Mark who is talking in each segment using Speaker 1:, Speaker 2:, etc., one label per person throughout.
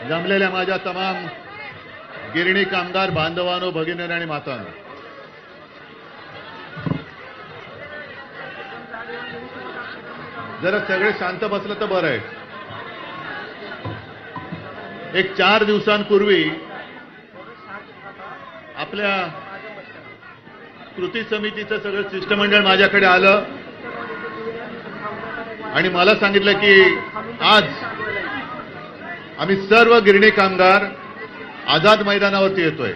Speaker 1: जमलेल्या माझ्या तमाम गिरणी कामगार बांधवांनो, भगिनींनो आणि मातांनो, जरा सगळे शांत बसलं तर बरं आहे. एक 4 दिवसांपूर्वी आपल्या कृती समितीचं सगळं शिष्टमंडळ माझ्याकडे आलं आणि मला सांगितलं की आज आम्ही सर्व गिरणी कामगार आझाद मैदानावरती येतोय.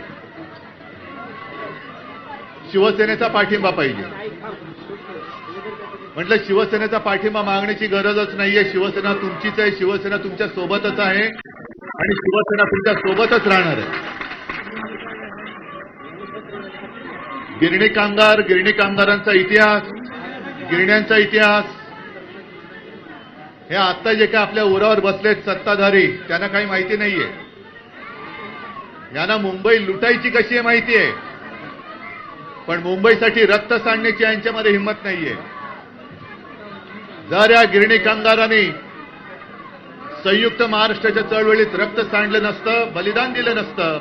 Speaker 1: शिवसेनेचा पाठिंबा पाहिजे. म्हटलं शिवसेनेचा पाठिंबा मागण्याची गरजच नाहीये. शिवसेना तुमचीच आहे, शिवसेना तुमच्या सोबतच आहे आणि शिवसेना तुमच्या सोबतच राहणार आहे. गिरणी कामगार, गिरणी कामगारांचा इतिहास, गिरण्यांचा इतिहास, हे आता जे काय आपल्या उरावर बसलेत सत्ताधारी त्यांना काही माहिती नाहीये. यांना मुंबई लुटायची कशी आहे माहिती आहे, पण मुंबईसाठी रक्त सांडण्याची यांच्यामध्ये हिंमत नाहीये. जर या गिरणी कामगारांनी संयुक्त महाराष्ट्राच्या चळवळीत रक्त सांडलं नसतं, बलिदान दिलं नसतं,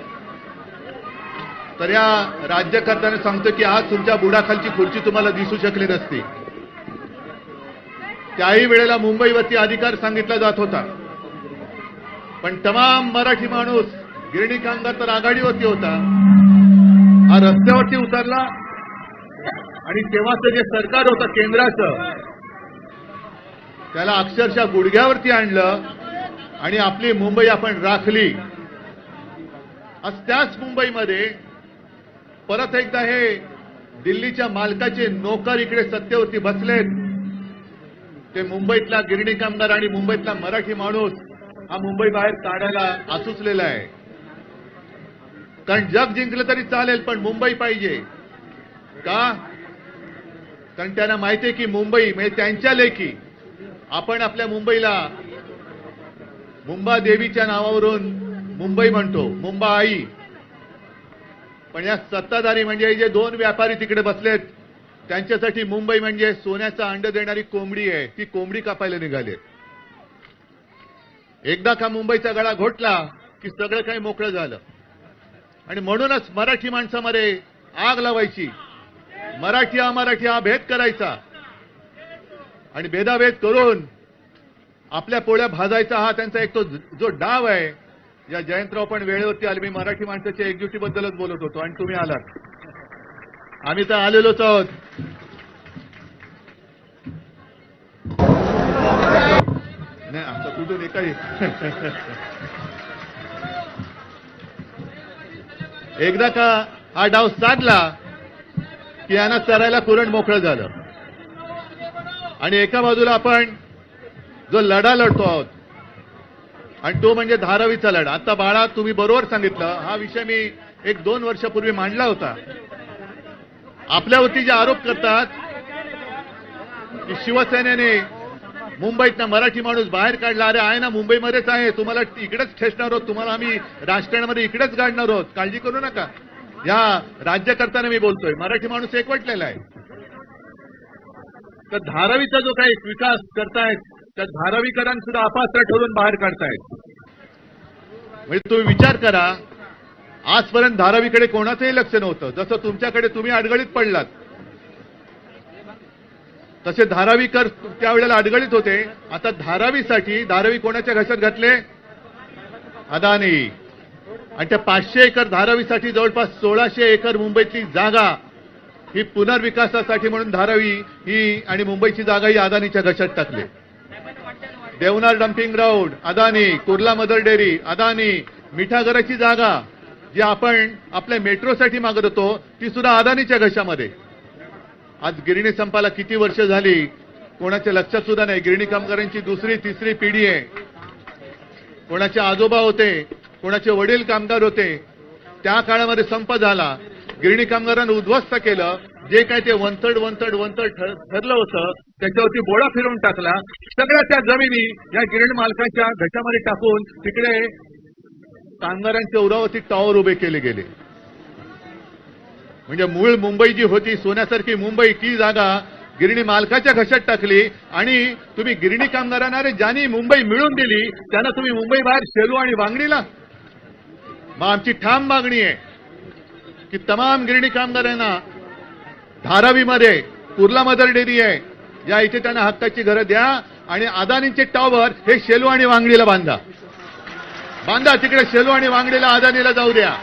Speaker 1: तर या राज्यकर्त्यांना सांगतो की आज तुमच्या बुडाखालची खुर्ची तुम्हाला दिसू शकली नसती. त्याही वेळेला मुंबईवरती अधिकार सांगितला जात होता, पण तमाम मराठी माणूस, गिरणी कामगार तर आघाडीवरती होता, हा रस्त्यावरती उतरला आणि तेव्हाचं जे सरकार होतं केंद्राचं, त्याला अक्षरशः गुडघ्यावरती आणलं आणि आपली मुंबई आपण राखली. आज त्याच मुंबईमध्ये परत एकदा हे दिल्लीच्या मालकाचे नोकर इकडे सत्तेवरती बसलेत. ते मुंबईतला गिरणी कामगार आणि मुंबईतला मराठी माणूस हा मुंबई बाहेर काढायला आसुसलेला आहे. कारण जग जिंकलं तरी चालेल, पण मुंबई पाहिजे. का? कारण त्यांना माहिती आहे की मुंबई म्हणजे त्यांच्या लेखी. आपण आपल्या मुंबईला मुंबा देवीच्या नावावरून मुंबई म्हणतो, मुंबा आई. पण या सत्ताधारी म्हणजे जे 2 व्यापारी तिकडे बसलेत, त्यांच्यासाठी मुंबई म्हणजे सोन्याचा अंड देणारी कोंबडी आहे. ती कोंबडी कापायला निघाले. एकदा का मुंबईचा गळा घोटला की सगळं काही मोकळं झालं. आणि म्हणूनच मराठी माणसामध्ये आग लावायची, मराठी अमराठी हा भेद करायचा आणि भेदाभेद करून आपल्या पोळ्या भाजायचा, हा त्यांचा एक तो जो डाव आहे. या जयंतराव पण वेळेवरती आले. मी मराठी माणसाच्या एकजुटीबद्दलच बोलत होतो आणि तुम्ही आलात. आम्ही तर आलेलोच आहोत. नाही आता कुठून एकाही एकदा का हा डाव साधला की यांना चरायला कुरण मोकळं झालं. आणि एका बाजूला आपण जो लढा लढतो आहोत आणि तो म्हणजे धारावीचा लढा. आता बाळा तुम्ही बरोबर सांगितलं, हा विषय मी 1-2 वर्षापूर्वी मांडला होता. आपल्यावरती जे आरोप करतात की शिवसेनेने मुंबईतनं मराठी माणूस बाहेर काढला. अरे आहे ना, मुंबईमध्येच आहे, तुम्हाला इकडेच ठेचणार आहोत, तुम्हाला आम्ही राजकारणामध्ये इकडेच गाडणार आहोत, काळजी करू नका. या राज्यकर्त्यांना मी बोलतोय, मराठी माणूस एकवटलेला आहे. तर धारावीचा जो काही विकास करतायत, त्या धारावीकरांना सुद्धा अपात्र ठरवून बाहेर काढतायत. म्हणजे तुम्ही विचार करा, आजपर्यंत धारावीकडे कोणाचंही लक्ष नव्हतं. जसं तुमच्याकडे तुम्ही अडगळीत पडलात, तसे धारावीकर त्यावेळेला अडगळीत होते. आता धारावी कोणाच्या घशात घातले? अदानी. आणि त्या 500 एकर धारावीसाठी जवळपास 1600 एकर मुंबईतली जागा ही पुनर्विकासासाठी म्हणून धारावी ही आणि मुंबईची जागा ही अदानीच्या घशात टाकली. Deonar dumping ground Adani, Kurla Mother Dairy Adani, मिठागराची जागा जी आपण आपल्या मेट्रोसाठी मागत होतो ती सुद्धा अदानीच्या घशामध्ये. आज गिरणी संपाला किती वर्ष झाली कोणाच्या लक्षात सुद्धा नाही. गिरणी कामगारांची 2री-3री पिढी आहे. कोणाचे आजोबा होते, कोणाचे वडील कामगार होते. त्या काळामध्ये संप झाला, गिरणी कामगारांना उद्ध्वस्त केलं. जे काय ते वंतड ठरलं होतं त्याच्यावरती बोळा फिरवून टाकला. सगळ्या त्या जमिनी या गिरणी मालकांच्या घशामध्ये टाकून तिकडे कामगारांच्या उरावरती टॉवर उभे केले गेले. म्हणजे मूळ मुंबई जी होती सोन्यासारखी मुंबई, ती जागा गिरणी मालकाच्या घशात टाकली आणि तुम्ही गिरणी कामगारांना अरे ज्यांनी मुंबई मिळून दिली त्यांना तुम्ही मुंबई बाहेर शेलू आणि वांगडीला. मग आमची ठाम मागणी आहे की तमाम गिरणी कामगारांना धारावीमध्ये कुर्ला मदर डेअरी आहे या इथे त्यांना हक्काची घरं द्या आणि अदानीचे टॉवर हे शेलू आणि वांगडीला बांधा. तिकडे शेलू आणि वांगडीला अदानीला जाऊ द्या.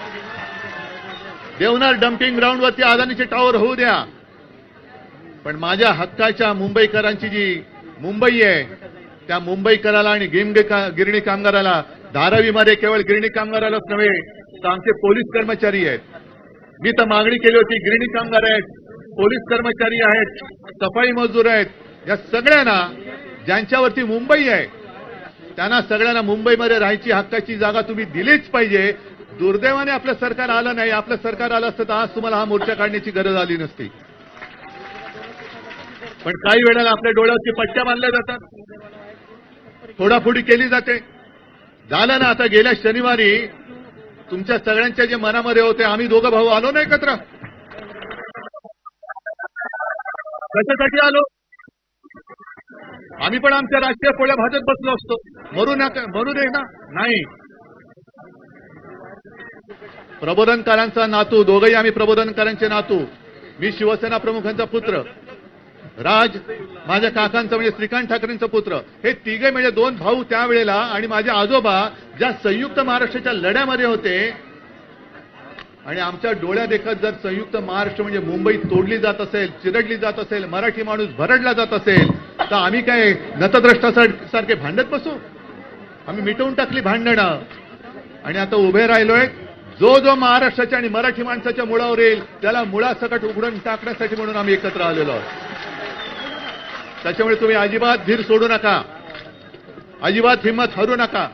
Speaker 1: देवनार डम्पिंग ग्राउंडवरती अदानीचे टॉवर होऊ द्या. पण माझ्या हक्काच्या मुंबईकरांची जी मुंबई आहे त्या मुंबईकराला आणि गिरणी कामगाराला धारावीमध्ये केवळ गिरणी कामगारालाच नव्हे तर आमचे पोलीस कर्मचारी आहेत. मी तर मागणी केली होती गिरणी कामगार आहेत, पोलीस कर्मचारी आहेत, सफाई मजूर आहेत, या सगळ्यांना ज्यांच्यावरती मुंबई आहे त्यांना सगळ्यांना मुंबईमध्ये राहायची हक्काची जागा तुम्ही दिलीच पाहिजे. दुर्दैवाने आपलं सरकार आलं नाही. आपलं सरकार आलं असतं तर आज तुम्हाला हा मोर्चा काढण्याची गरज आली नसती. पण काही वेळेला आपल्या डोळ्यावरती पट्ट्या बांधल्या जातात, फोडाफोडी केली जाते. झालं ना आता गेल्या शनिवारी तुमच्या सगळ्यांच्या जे मनामध्ये होते आम्ही दोघं भाऊ आलो ना एकत्र. कशासाठी आलो? आम्ही पण आमच्या राष्ट्रीय पोळ्या भाजत बसलो असतो. मरू दे ना. नाही, प्रबोधनकारांचा नातू, दोघंही आम्ही प्रबोधनकारांचे नातू. मी शिवसेना प्रमुखांचा पुत्र, राज माझ्या काकांचा म्हणजे श्रीकांत ठाकरेंचा पुत्र. हे तिघे म्हणजे दोन भाऊ त्यावेळेला आणि माझे आजोबा ज्या संयुक्त महाराष्ट्राच्या लढ्यामध्ये होते आणि आमच्या डोळ्या देखत जर संयुक्त महाराष्ट्र म्हणजे मुंबई तोडली जात असेल, चिरडली जात असेल, मराठी माणूस भरडला जात असेल तर आम्ही काय नतद्रष्टासारखे भांडत बसू? आम्ही मिटवून टाकली भांडणं आणि आता उभे राहिलोय. जो महाराष्ट्राच्या आणि मराठी माणसाच्या मुळावर येईल त्याला मुळासकट उघडून टाकण्यासाठी म्हणून आम्ही एकत्र आलेलो आहोत. त्याच्यामुळे तुम्ही अजिबात धीर सोडू नका, अजिबात हिंमत हरू नका.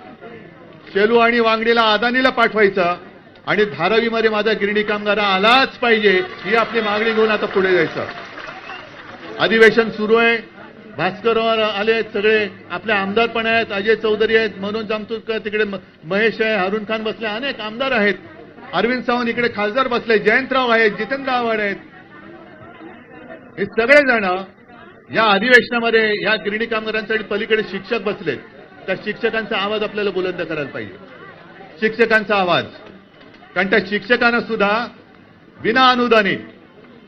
Speaker 1: शेलू आणि वांगडीला अदानीला पाठवायचं आणि धारावीमध्ये माझा गिरणी कामगार आलाच पाहिजे ही आपली मागणी घेऊन आता पुढे जायचं. अधिवेशन सुरू आहे. भास्करवर आले आहेत सगळे, आपले आमदार पण आहेत, अजय चौधरी आहेत, मनोज जामतुरकर तिकडे, महेश आहे, हारून खान बसले, अनेक आमदार आहेत, अरविंद सावंत इकडे खासदार बसले, जयंतराव आहेत, जितेंद्र आव्हाड आहेत. हे सगळेजण या अधिवेशनामध्ये या गिरणी कामगारांसाठी पलीकडे शिक्षक बसलेत. त्या शिक्षकांचा आवाज आपल्याला बुलंद करायला पाहिजे. शिक्षकांचा आवाज, कारण त्या शिक्षकांना सुद्धा विना अनुदानित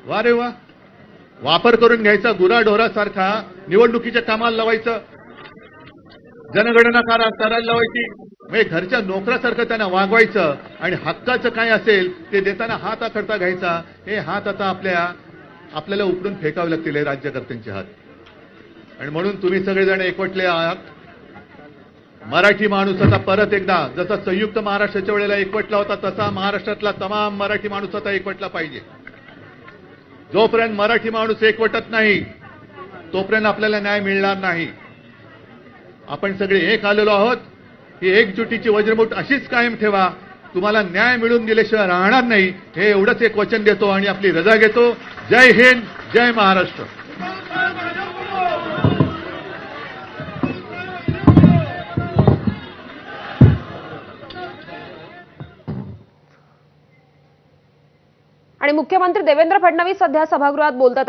Speaker 1: वा रे वा वापर करून घ्यायचा, गुराढोरासारखा निवडणुकीच्या कामाला लावायचं, जनगणना करायला लावायची, म्हणजे घरच्या नोकरासारखं त्यांना वागवायचं आणि हक्काचं काय असेल ते देताना हात आखडता घ्यायचा. हे हात आता आपल्याला उपडून फेकावे लागतील हे राज्यकर्त्यांचे हात. आणि म्हणून तुम्ही सगळेजण एकवटले आहात. मराठी माणूस आता परत एकदा जसा संयुक्त महाराष्ट्राच्या वेळेला एकवटला होता तसा महाराष्ट्रातला तमाम मराठी माणूस आता एकवटला पाहिजे. जोपर्यंत मराठी माणूस एकवटत नाही तोपर्यंत आपल्याला न्याय मिळणार नाही. आपण सगळे एक आलेलो आहोत. ही एकजुटीची वज्रमुठ अशीच कायम ठेवा. तुम्हाला न्याय मिळून दिल्याशिवाय राहणार नाही हे एवढंच एक वचन देतो आणि आपली रजा घेतो. जय हिंद, जय महाराष्ट्र.
Speaker 2: आणि मुख्यमंत्री देवेंद्र फडणवीस सध्या सभागृहात बोलतात.